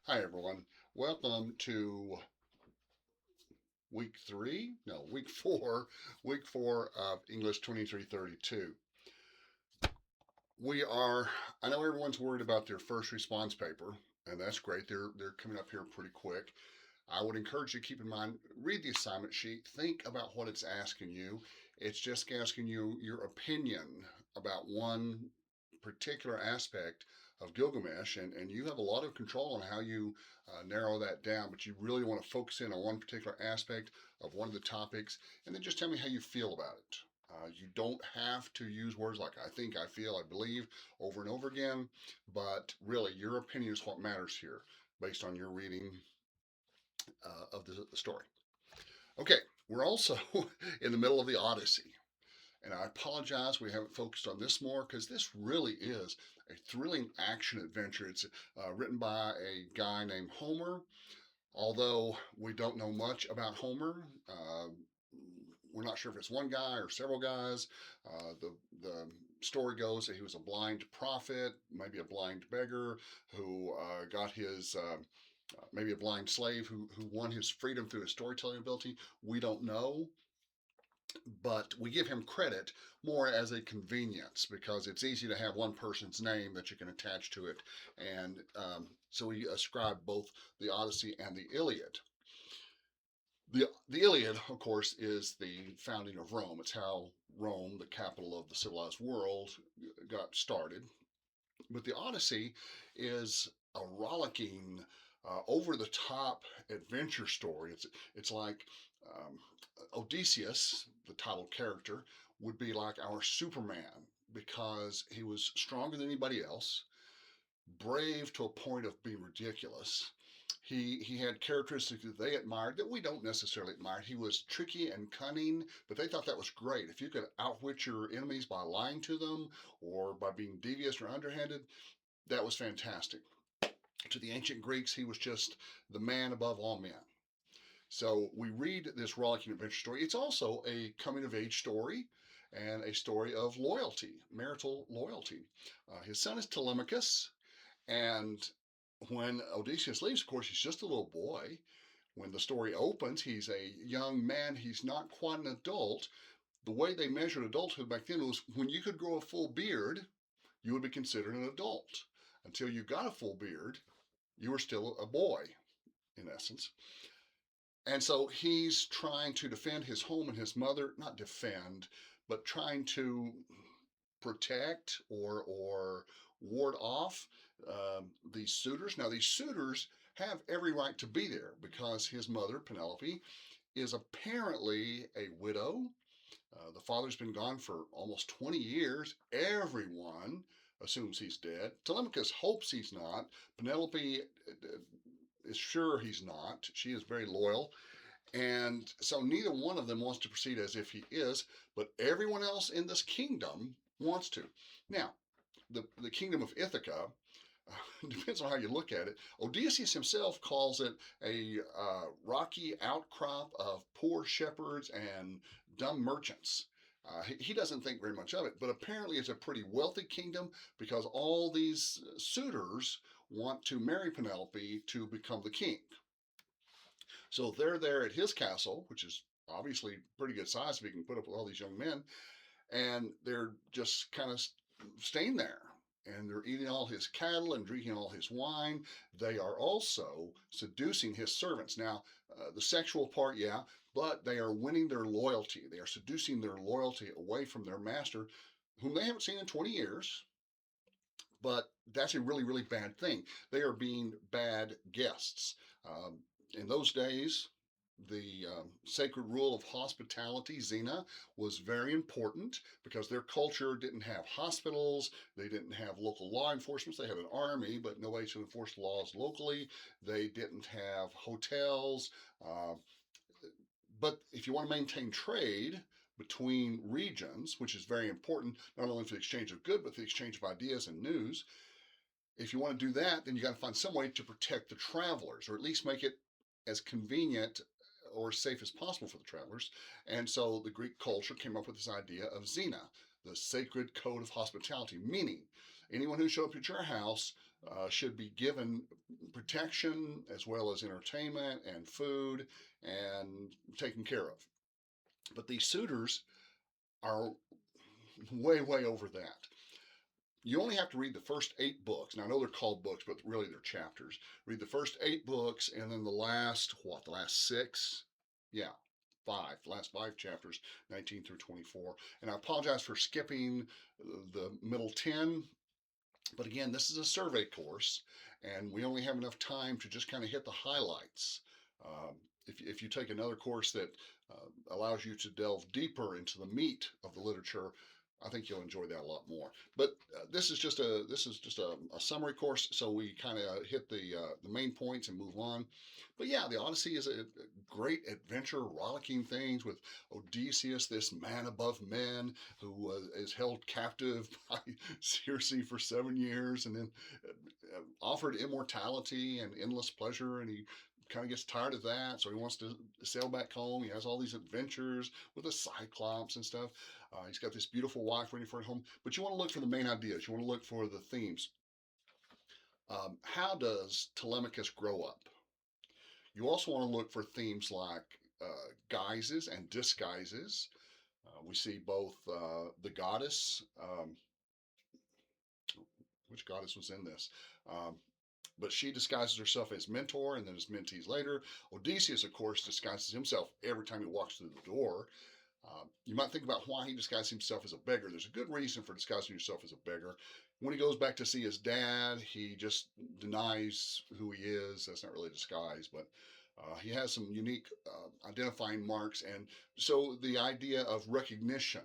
Hi, everyone. Welcome to week four, week four of English 2332. I know everyone's worried about their first response paper, and that's great. They're coming up here pretty quick. I would encourage you to keep in mind, read the assignment sheet, think about what it's asking you. It's just asking you your opinion about one particular aspect of Gilgamesh, and you have a lot of control on how you narrow that down, but you really want to focus in on one particular aspect of one of the topics, and then just tell me how you feel about it. You don't have to use words like I think, I feel, I believe over and over again, but really your opinion is what matters here based on your reading of the story. Okay, we're also in the middle of the Odyssey. And I apologize we haven't focused on this more because this really is a thrilling action adventure. It's written by a guy named Homer. Although we don't know much about Homer, we're not sure if it's one guy or several guys. The story goes that he was a blind prophet, maybe a blind beggar who got his maybe a blind slave who won his freedom through his storytelling ability. We don't know, but we give him credit more as a convenience because it's easy to have one person's name that you can attach to it. And so we ascribe both the Odyssey and the Iliad. The Iliad, of course, is the founding of Rome. It's how Rome, the capital of the civilized world, got started. But the Odyssey is a rollicking, over the top adventure story. It's like um, Odysseus, the title character, would be like our Superman because he was stronger than anybody else, brave to a point of being ridiculous. He had characteristics that they admired that we don't necessarily admire. He was tricky and cunning, but they thought that was great. If you could outwit your enemies by lying to them or by being devious or underhanded, that was fantastic. To the ancient Greeks, he was just the man above all men. So we read this rollicking adventure story. It's also a coming of age story and a story of loyalty, marital loyalty. His son is Telemachus, and when Odysseus leaves, of course, he's just a little boy. When the story opens, he's a young man. He's not quite an adult. The way they measured adulthood back then was when you could grow a full beard, you would be considered an adult. Until you got a full beard, you were still a boy, in essence. And so he's trying to defend his home and his mother, not defend, but trying to protect or ward off these suitors. Now, these suitors have every right to be there because his mother, Penelope, is apparently a widow. The father's been gone for almost 20 years. Everyone assumes he's dead. Telemachus hopes he's not. Penelope is sure he's not. She is very loyal. And so neither one of them wants to proceed as if he is, but everyone else in this kingdom wants to. Now, the kingdom of Ithaca, depends on how you look at it. Odysseus himself calls it a rocky outcrop of poor shepherds and dumb merchants. He doesn't think very much of it, but apparently it's a pretty wealthy kingdom because all these suitors want to marry Penelope to become the king. So they're there at his castle, which is obviously pretty good size if he can put up with all these young men, and they're just kind of staying there. And they're eating all his cattle and drinking all his wine. They are also seducing his servants. Now, the sexual part, yeah, but they are winning their loyalty. They are seducing their loyalty away from their master, whom they haven't seen in 20 years. But that's a really, really bad thing. They are being bad guests. In those days, the sacred rule of hospitality, Xena, was very important because their culture didn't have hospitals, they didn't have local law enforcement. They had an army, but nobody to enforce laws locally. They didn't have hotels. But if you want to maintain trade between regions, which is very important, not only for the exchange of good, but the exchange of ideas and news, if you want to do that, then you got to find some way to protect the travelers, or at least make it as convenient or safe as possible for the travelers. And so the Greek culture came up with this idea of Xena, the sacred code of hospitality, meaning anyone who showed up at your house should be given protection as well as entertainment and food and taken care of. But these suitors are way, way over that. You only have to read the first 8 books. Now, I know they're called books, but really they're chapters. Read the first 8 books and then the last 6? Yeah, the last 5 chapters, 19 through 24. And I apologize for skipping the middle 10. But again, this is a survey course, and we only have enough time to just kind of hit the highlights. Um, if you take another course that allows you to delve deeper into the meat of the literature, I think you'll enjoy that a lot more. But this is just a summary course, so we kind of hit the main points and move on. But yeah, the Odyssey is a great adventure, rollicking things with Odysseus, this man above men who is held captive by Circe for 7 years, and then offered immortality and endless pleasure, and he kind of gets tired of that, so he wants to sail back home. He has all these adventures with the Cyclops and stuff. He's got this beautiful wife waiting for him home. But you want to look for the main ideas. You want to look for the themes. How does Telemachus grow up? You also want to look for themes like guises and disguises. We see both the goddess. Which goddess was in this? Um, but she disguises herself as mentor and then as mentees later. Odysseus, of course, disguises himself every time he walks through the door. You might think about why he disguised himself as a beggar. There's a good reason for disguising yourself as a beggar. When he goes back to see his dad, he just denies who he is. That's not really a disguise, but he has some unique identifying marks. And so the idea of recognition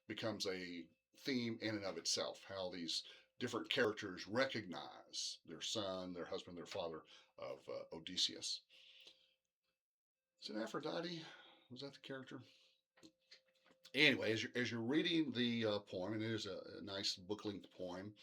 becomes a theme in and of itself, how these different characters recognize their son, their husband, their father of Odysseus. Is it Aphrodite? Was that the character? Anyway, as you're reading the poem, and it is a nice book length poem,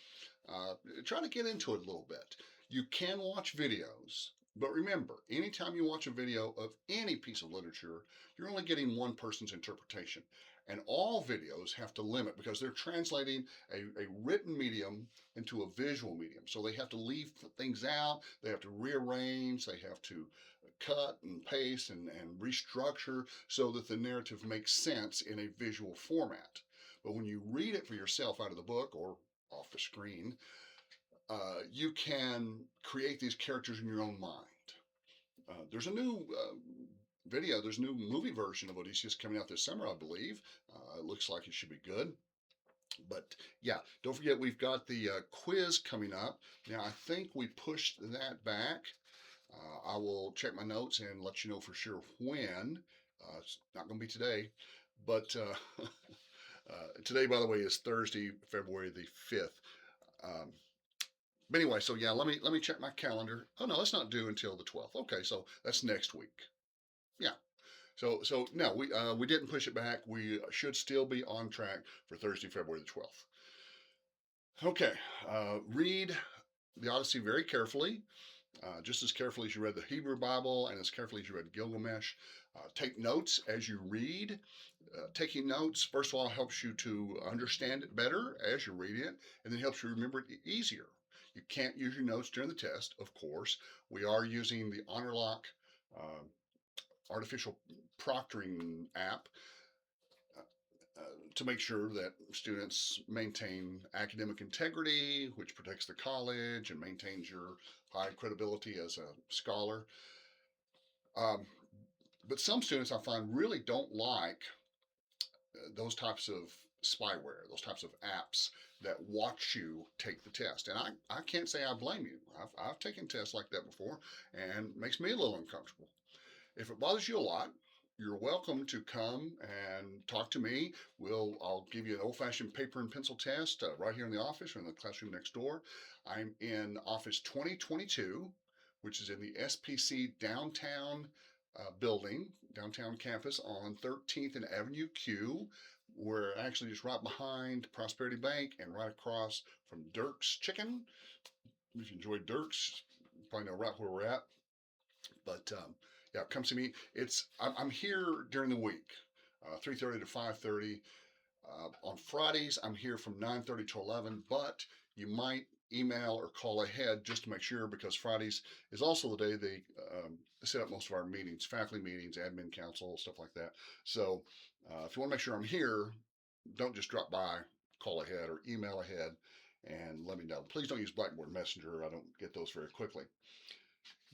try to get into it a little bit. You can watch videos, but remember, anytime you watch a video of any piece of literature, you're only getting one person's interpretation. And all videos have to limit because they're translating a written medium into a visual medium. So they have to leave things out, they have to rearrange, they have to cut and paste and restructure so that the narrative makes sense in a visual format. But when you read it for yourself out of the book or off the screen, you can create these characters in your own mind. There's a new there's a new movie version of Odysseus coming out this summer, I believe. It looks like it should be good. But yeah, don't forget we've got the quiz coming up. Now, I think we pushed that back. I will check my notes and let you know for sure when. It's not going to be today, but today, by the way, is Thursday, February the 5th. Um, but anyway, so yeah, let me check my calendar. Oh no, it's not due until the 12th. Okay, so that's next week. Yeah. So no, we didn't push it back. We should still be on track for Thursday, February the 12th. Okay, read the Odyssey very carefully, just as carefully as you read the Hebrew Bible and as carefully as you read Gilgamesh. Take notes as you read. Taking notes, first of all, helps you to understand it better as you're reading it, and then helps you remember it easier. You can't use your notes during the test, of course. We are using the HonorLock uh, artificial proctoring app to make sure that students maintain academic integrity, which protects the college and maintains your high credibility as a scholar. Um, but some students I find really don't like those types of spyware, those types of apps that watch you take the test. And I can't say I blame you. I've taken tests like that before and it makes me a little uncomfortable. If it bothers you a lot, you're welcome to come and talk to me. I'll give you an old-fashioned paper and pencil test right here in the office or in the classroom next door. I'm in office 2022, which is in the SPC downtown building, downtown campus on 13th and Avenue Q. We're actually just right behind Prosperity Bank and right across from Dirk's Chicken. If you enjoy Dirk's, you probably know right where we're at. But yeah, come see me. I'm here during the week, 3:30 to 5:30. On Fridays, I'm here from 9:30 to 11. But you might email or call ahead just to make sure, because Fridays is also the day they set up most of our meetings, faculty meetings, admin council, stuff like that. So if you want to make sure I'm here, don't just drop by, call ahead or email ahead and let me know. Please don't use Blackboard Messenger. I don't get those very quickly.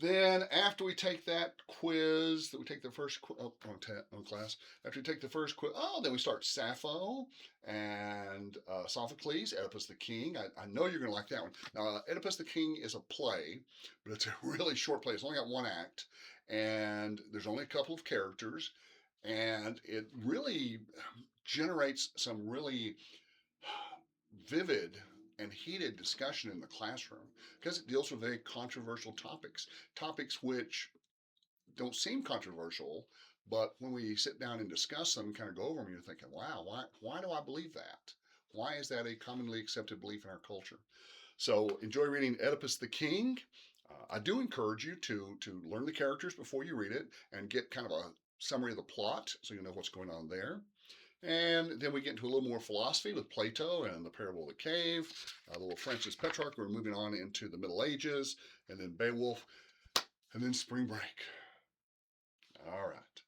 Then after we take that quiz, that we take the first on class, after we take the first quiz, then we start Sappho and Sophocles, Oedipus the King. I know you're going to like that one. Now, Oedipus the King is a play, but it's a really short play. It's only got one act, and there's only a couple of characters, and it really generates some really vivid and heated discussion in the classroom because it deals with very controversial topics which don't seem controversial, but when we sit down and discuss them, kind of go over them, you're thinking, wow, why do I believe that? Why is that a commonly accepted belief in our culture? So enjoy reading Oedipus the King. I do encourage you to learn the characters before you read it and get kind of a summary of the plot so you know what's going on there. And then we get into a little more philosophy with Plato and the Parable of the Cave, a little Francis Petrarch. We're moving on into the Middle Ages, and then Beowulf, and then spring break. All right.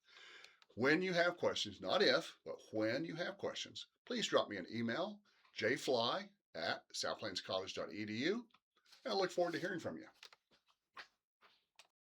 When you have questions, not if, but when you have questions, please drop me an email, jfly@southplains.college.edu, and I look forward to hearing from you.